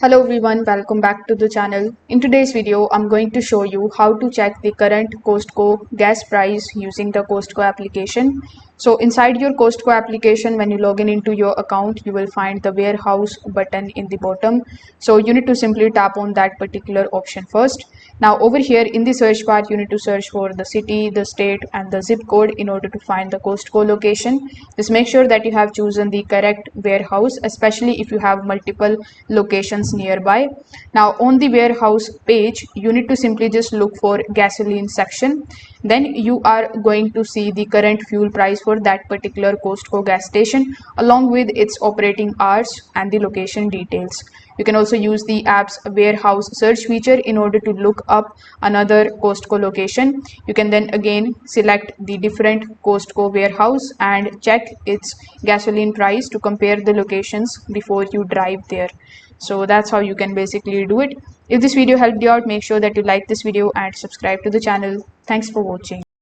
Hello everyone, welcome back to the channel. In today's video, I'm going to show you how to check the current Costco gas price using the Costco application. So inside your Costco application, when you log in into your account, you will find the warehouse button in the bottom. So you need to simply tap on that particular option first. Now over here in the search bar, you need to search for the city, the state and the zip code in order to find the Costco location. Just make sure that you have chosen the correct warehouse, especially if you have multiple locations nearby. Now on the warehouse page, you need to simply just look for gasoline section. Then you are going to see the current fuel price for that particular Costco gas station along with its operating hours and the location details. You can also use the app's warehouse search feature in order to look up another Costco location. You can then again select the different Costco warehouse and check its gasoline price to compare the locations before you drive there. So that's how you can basically do it. If this video helped you out, make sure that you like this video and subscribe to the channel. Thanks for watching.